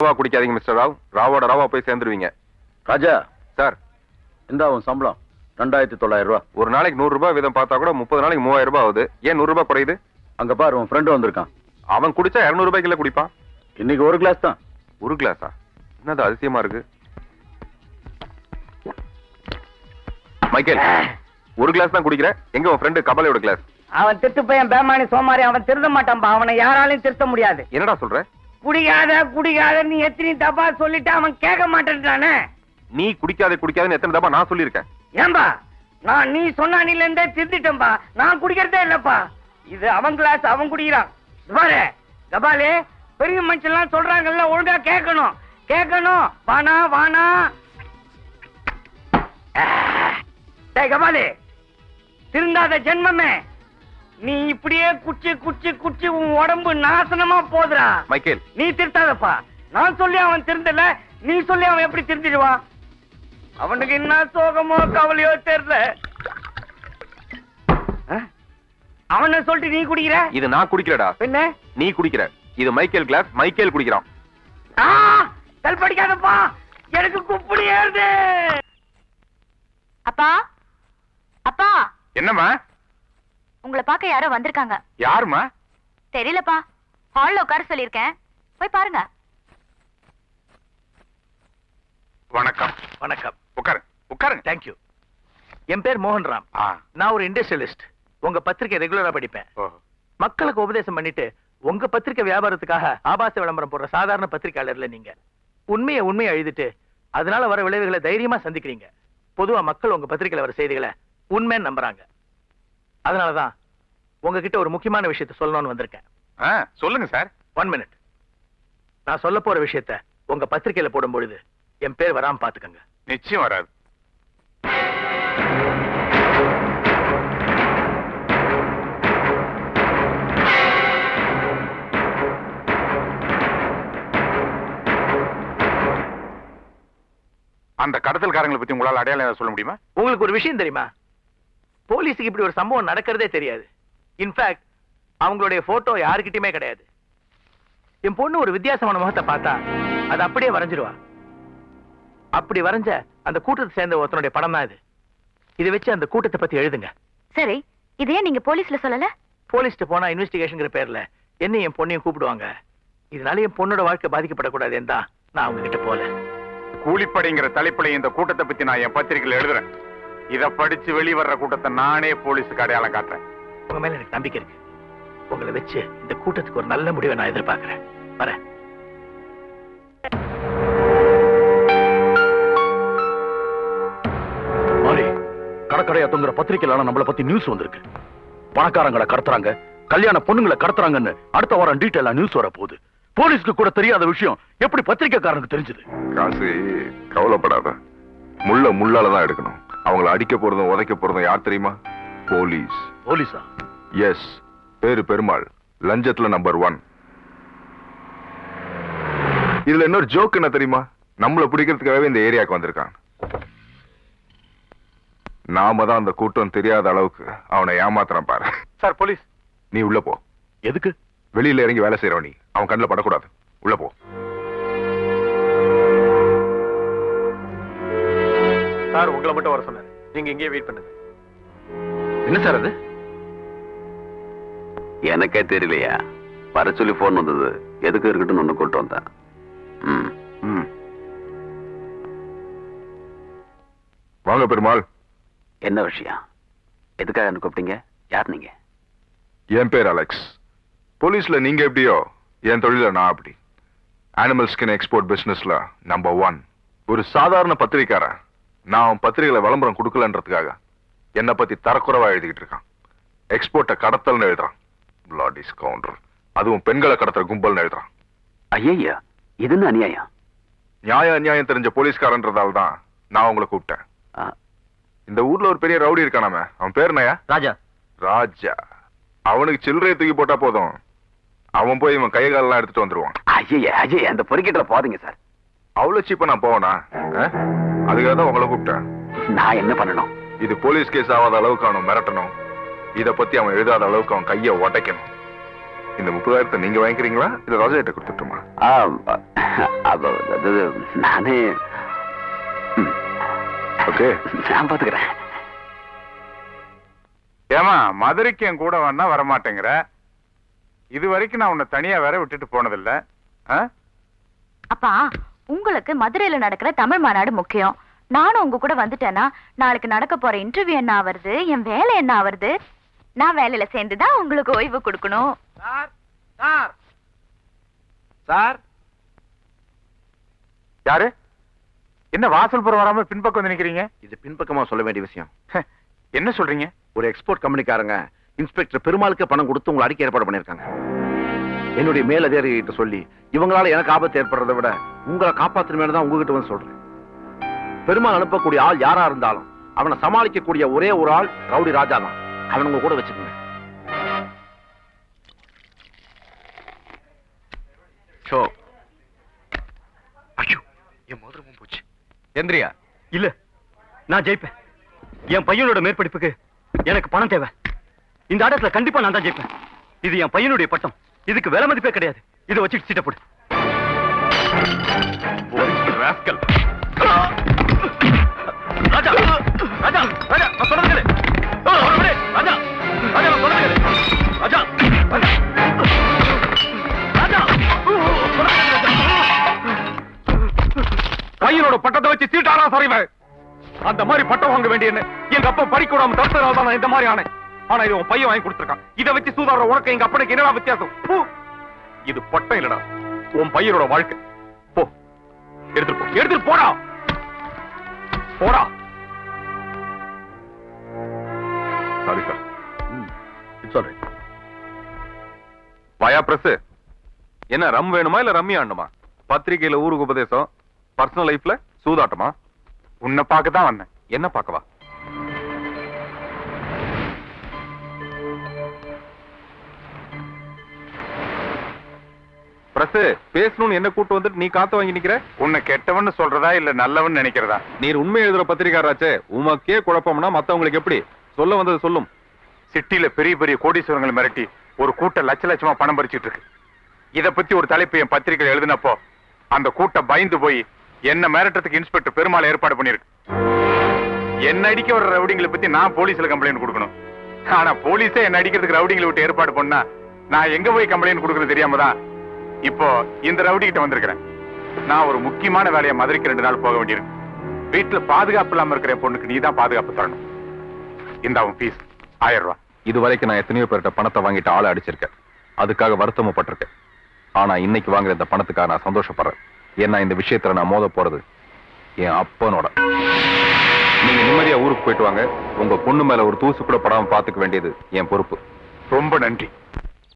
ராவா குடிக்காதீங்க மிஸ்டர் ராவ். ராவோட ராவா போய் சேர்ந்துருவீங்க. ராஜா சார், இந்த உன் சம்பளம் 2900 ரூபாய். ஒரு நாளைக்கு 100 ரூபாய் வீதம் பார்த்தா கூட 30 நாளைக்கு 3000 ரூபாய் ஆகுது. ஏன் 100 ரூபாய் குறையுது? அங்க பாரு, உன் ஃப்ரெண்டு வந்திருக்கான். அவன் குடிச்சா 200 ரூபாய்க்குள்ள குடிப்பான். இன்னைக்கு ஒரு கிளாஸ் தான். ஒரு கிளாஸா? என்னது அதிசயமா இருக்கு. மைக்கேல், ஒரு கிளாஸ் தான் குடிக்கிற. எங்க உன் ஃப்ரெண்டு கபாலியோட கிளாஸ்? அவன் திருட்டு பையன், பேமானி சோமாரி. அவன் திருத்த மாட்டான்பா. அவனை யாராலையும் திருத்த முடியாது. என்னடா சொல்ற? குடிக்காத குடிக்காத நீ எத்தனை தப்பா சொல்லிட்டு அவன் கேட்க மாட்டேன்றானே. நீ குடிக்காதுன்னு எத்தனை தப்பா நான் சொல்லியிருக்கேன். ஏன்பா, நான் நீ சொன்னில இருந்தே திருத்திட்டேன்பா. நான் குடிக்கிறதே இல்லப்பா. இது அவன் கிளாஸ், அவன் குடிக்கிறான். பாரு கபாலே, பெரிய மனுஷன்லாம் சொல்றாங்கல்ல, ஒழுங்கா கேட்கணும். கேட்கணும். வானா வானா. டேய் கபாலே, திருந்தாத ஜென்மமே, நீ இப்படியே குச்சி குச்சி குச்சி உன் உடம்பு நாசனமா போதுரா. மைக்கேல், நீ திருத்தாதப்பா. நான் சொல்லி அவன் திருந்தல, நீ சொல்லி அவன் எப்படி திருந்திடுவான்? அவனுக்கு என்ன சோகமோ கவலையோ தெரியல. அவனை சொல்லிட்டு நீ குடிக்கிற? இது நான் குடிக்கிறடா. என்ன நீ குடிக்கிற? இது மைக்கேல் கிளாஸ். மைக்கேல் குடிக்கிறான். கல் படிக்காதப்பா, எனக்கு குப்புடி ஏறுது. அப்பா, அப்பா, என்னம்மா? உங்களை பார்க்க யாரோ வந்திருக்காங்க. யாருமா? தெரியலப்பா. ஹால்ல உட்கார சொல்லிருக்கேன், போய் பாருங்க. வணக்கம். வணக்கம். உட்காருங்க உட்காருங்க. தேங்க்யூ. என் பேர் மோகன்ராம். நான் ஒரு இண்டஸ்ட்ரியலிஸ்ட். உங்க பத்திரிகை ரெகுலரா படிப்பேன். மக்களுக்கு உபதேசம் பண்ணிட்டு உங்க பத்திரிகை வியாபாரத்துக்காக ஆபாச விளம்பரம் போடுற சாதாரண பத்திரிகையாளர்ல நீங்க. உண்மையை எழுதிட்டு அதனால வர விளைவுகளை தைரியமா சந்திக்கிறீங்க. பொதுவா மக்கள் உங்க பத்திரிகையில வர செய்திகளை உண்மைன்னு நம்புறாங்க. அதனாலதான் உங்ககிட்ட ஒரு முக்கியமான விஷயத்த சொல்லணும்னு வந்திருக்கேன். சொல்லுங்க சார். 1 மினிட். நான் சொல்ல போற விஷயத்த உங்க பத்திரிகையில போடும் பொழுது என் பேர் வராம பாத்துக்கங்க. நிச்சயம் வராது. அந்த கடத்தல்காரங்களை பத்தி உங்களால அடையாளம் சொல்ல முடியுமா? உங்களுக்கு ஒரு விஷயம் தெரியுமா? போலீஸுக்கு இப்படி ஒரு சம்பவம் நடக்கிறதே தெரியாது. இன்ஃபேக்ட் அவங்களுடைய போட்டோ யாருக்கிட்டயுமே கிடையாது. என் பொண்ணு ஒரு வித்தியாசமான முகத்தை பார்த்தா அது அப்படியே வரைஞ்சிருவா. அப்படி வரைஞ்ச அந்த கூட்டத்தை சேர்ந்த ஒருத்தனுடைய படம் தான் இது. இதை வச்சு அந்த கூட்டத்தை பத்தி எழுதுங்க. சரி, இதையே நீங்க போலீஸ்ல சொல்லல? போலீஸ்ல போனா இன்வெஸ்டிகேஷன் பேர்ல என்ன என் பொண்ணையும் கூப்பிடுவாங்க. இதனால என் பொண்ணோட வாழ்க்கை பாதிக்கப்படக்கூடாதுன்னு தான் நான் அவங்க கிட்ட போல. கூலிப்படைங்கிற தலைப்புல இந்த கூட்டத்தை பத்தி நான் என் பத்திரிகையில் எழுதுறேன். இத படிச்சு வெளிவர்ற கூட்டத்தை நானே போலீஸுக்கு அடையாளம் காட்டுறேன். உங்க மேல எனக்கு நம்பிக்கை இருக்கு. உங்களை வச்சு இந்த கூட்டத்துக்கு ஒரு நல்ல முடிவை நான் எதிர்பார்க்கிறேன். வரேன். கடற்கரையா தொங்குற பத்திரிகையில நம்மளை பத்தி நியூஸ் வந்திருக்கு. பணக்காரங்களை கடத்துறாங்க, கல்யாண பொண்ணுங்களை கடத்துறாங்கன்னு அடுத்த வாரம் டீட்டெயிலா நியூஸ் வர போகுது. போலீஸ்க்கு கூட தெரியாத விஷயம் எப்படி பத்திரிகைக்காரனுக்கு தெரிஞ்சது? காசு, கவலைப்படாத. முள்ள முள்ளாலதான் எடுக்கணும். அவங்களை அடிக்க போறதும் உதைக்க போறதும் யார் தெரியுமா? போலீஸ். போலீஸா? எஸ். பேரு பெருமாள். லஞ்சத்துல நம்பர் 1. இதுல இன்னொரு ஜோக் என்ன தெரியுமா? நம்மள பிடிக்கிறதுக்காகவே இந்த ஏரியாவுக்கு வந்திருக்கான். நாம தான் அந்த கூட்டம் தெரியாத அளவுக்கு அவனை ஏமாத்துறான் பாரு. Sir, police. நீ உள்ள போ. எதுக்கு? வெளியில இறங்கி வேலை செய்யறவன் நீ. அவன் கண்ணில் படக்கூடாது. உள்ள போ. சார், உங்களை மட்டும் வர சொன்னார். நீங்க இங்கே வெயிட் பண்ணுங்க. என்ன சார் அது? எனக்கே தெரியலையா? வர சொல்லி போன் வந்தது. எதுக்கு இருக்கட்டும் ஒண்ணு கூட்டு வந்தேன். வாங்க பெருமாள். என்ன விஷயம்? எதுக்காக என்ன கூப்பிட்டீங்க? யார் நீங்க? என் பேர் அலெக்ஸ். போலீஸ்ல நீங்க எப்படியோ, என் தொழில நான் அப்படி. அனிமல் ஸ்கின் எக்ஸ்போர்ட் பிசினஸ்ல நம்பர் 1. ஒரு சாதாரண பத்திரிக்காரன் நான் அவன் பத்திரிகையில விளம்பரம் கொடுக்கலன்றதுக்காக என்னை பத்தி தரக்குறைவா எழுதிக்கிட்டு இருக்கான். எக்ஸ்போர்ட்டை கடத்தல்னு எழுதுறான். பிளாடி ஸ்கவுண்டர். அதுவும் பெண்களை கடத்துற கும்பல்னு எழுதுறான். ஐயா, இது அநியாயம். நியாயம் அநியாயம் தெரிஞ்ச போலீஸ்காரன்றதால தான் நான் உங்களை கூப்பிட்டேன். இந்த ஊர்ல ஒரு பெரிய ரவுடி இருக்கானாமே, அவன் பேர் என்னையா? ராஜா. ராஜா. அவனுக்கு சில்லறையை தூக்கி போட்டா போதும், அவன் போய் இவன் கை காலெல்லாம் எடுத்துட்டு வந்துருவான். ஐயா, அந்த பொறுக்கிட்ட போதீங்க சார். அவ்வளவு சீப்பா நான் போவனா? அதுக்காக தான் உங்களை கூப்பிட்டேன். நான் என்ன பண்ணணும்? இது போலீஸ் கேஸ் ஆகாத அளவுக்கு அவனை மிரட்டணும். இத பத்தி அவன் எழுதாத அளவுக்கு அவன் கையை உடைக்கணும். இந்த 30,000 நீங்க வாங்கிக்கிறீங்களா இல்ல ராஜா கிட்ட கொடுத்துட்டுமா? அது நானே ஓகே, நான் பாத்துக்கிறேன். ஏமா மதுரைக்கு என் கூட வேணா வரமாட்டேங்கிற? இது வரைக்கும் நான் உன்னை தனியா வேற விட்டுட்டு போனதில்ல. அப்பா, உங்களுக்கு மதுரையில நடக்கிற தமிழ் மாநாடு முக்கியம். நானும் உங்க கூட வந்துட்டேன்னா நாளைக்கு நடக்க போற இன்டர்வியூ என்ன ஆவறது, என் வேலை என்ன ஆவறது? நான் வேலையில சேர்ந்துதான் உங்களுக்கு ஓய்வு கொடுக்கணும். சார் சார் சார் யாரு? என்ன வாசல் புறம் வராம பின்பக்கம் வந்து நிக்கிறீங்க? இது பின்பக்கமா சொல்ல வேண்டிய விஷயம். என்ன சொல்றீங்க? ஒரு எக்ஸ்போர்ட் கம்பெனிக்காரங்க இன்ஸ்பெக்டர் பெருமாளுக்கு பணம் கொடுத்து உங்களை அடிக்க ஏற்பாடு பண்ணிருக்காங்க. என்னுடைய மேலதிகாரி கிட்ட சொல்லி இவங்களால எனக்கு ஆபத்து ஏற்படுறதை விட உங்களை காப்பாத்துறமேனு தான் உங்ககிட்ட வந்து சொல்றேன். பெருமாள் அனுப்பக்கூடிய ஆள் யாரா இருந்தாலும் அவனை சமாளிக்கக்கூடிய ஒரே ஒரு ஆள் ரவுடி ராஜா தான். அவனுங்க கூட வச்சுக்கோங்க. ஐயோ, என் மோதிரமும் போச்சு. எந்திரியா? இல்ல, நான் ஜெயிப்பேன். என் பையனோட மேற்படிப்புக்கு எனக்கு பணம் தேவை. இந்த ஆட்டத்துல கண்டிப்பா நான் தான் ஜெயிப்பேன். இது என் பையனுடைய பட்டம். இதுக்கு விலை மதிப்பே கிடையாது. இதை வச்சுட்டு சீட்டை போடு. ராஜா ராஜா ராஜா, நான் சொல்றது கேளு. ராஜா ராஜா, நான் சொல்றது கேளு. ராஜா ராஜா ராஜா, பையனோட பட்டத்தை வச்சு சீட்டாரா சரிவேன். அந்த மாதிரி பட்டம் வாங்க வேண்டிய எங்க அப்பா படிக்க விடாம தடுத்ததால தான் நான் இந்த மாதிரி ஆனேன். ஆனா இது உன் பையன் வாங்கி கொடுத்திருக்கான். இதை வச்சு சூதாடுற உனக்கு எங்க அப்பனுக்கு என்னடா வித்தியாசம்? இது பட்டம் இல்லடா, உன் பையனோட வாழ்க்கை. போ, எடுத்துட்டு போ, எடுத்துட்டு போடா போடா. Sorry sir. சொல்றேன். வாயா பிரஸ். என்ன ரம் வேணுமா இல்ல ரம்மி ஆடணுமா? பத்திரிகையில ஊருக்கு உபதேசம், பர்சனல் லைஃப்ல சூதாட்டமா? உன்னை பார்க்க தான் வந்தேன். என்ன பார்க்கவா? பிரஸ், பேசணும்னு என்ன கூட்டு வந்துட்டு நீ காத்து வாங்கி நிக்கிற? உன்னை கெட்டவன்னு சொல்றதா இல்ல நல்லவன்னு நினைக்கிறதா? நீர் உண்மை எழுதுற பத்திரிகாராச்சே, உமக்கே குழப்பம்னா மத்தவங்களுக்கு எப்படி? சொல்ல வந்தது சொல்லும். சிட்டில பெரிய பெரிய கோடீஸ்வரங்களை மிரட்டி ஒரு கூட்டம் லட்ச லட்சமா பணம் பறிச்சிட்டு இருக்கு. இத பத்தி ஒரு தலைப்பு என் பத்திரிகை எழுதினப்போ அந்த கூட்டம் பயந்து போய் என்ன மிரட்டத்துக்கு இன்ஸ்பெக்டர் பெருமாள் ஏற்பாடு பண்ணிருக்கு. என்ன அடிக்க வர்ற ரவுடிங்களை பத்தி நான் போலீஸ்ல கம்ப்ளைண்ட் கொடுக்கணும். ஆனா போலீஸே என்ன அடிக்கிறதுக்கு ரவுடிங்களை விட்டு ஏற்பாடு பண்ணா நான் எங்க போய் கம்ப்ளைண்ட் கொடுக்கறது தெரியாம தான் இப்போ இந்த ரவுடி கிட்ட வந்திருக்கிறேன். நான் ஒரு முக்கியமான வேலையை மதுரைக்கு 2 நாள் போக வேண்டியிருக்கு. வீட்டுல பாதுகாப்பு இல்லாம இருக்கிற என் பொண்ணுக்கு நீ தான் பாதுகாப்பு தரணும். இந்த அவன் ஃபீஸ் 1000 ரூபாய். இது வரைக்கும் நான் எத்தனையோ பேர்கிட்ட பணத்தை வாங்கிட்டு ஆளை அடிச்சிருக்கேன். அதுக்காக வருத்தமும் பட்டிருக்கேன். ஆனா இன்னைக்கு வாங்குற இந்த பணத்துக்காக நான் சந்தோஷப்படுறேன். ஏன்னா இந்த விஷயத்துல நான் மோத போறது என் அப்பனோட. நீங்க நிம்மதியா ஊருக்கு போயிட்டு வாங்க. உங்க பொண்ணு மேல ஒரு தூசு கூட படாம பாத்துக்க வேண்டியது என் பொறுப்பு. ரொம்ப நன்றி.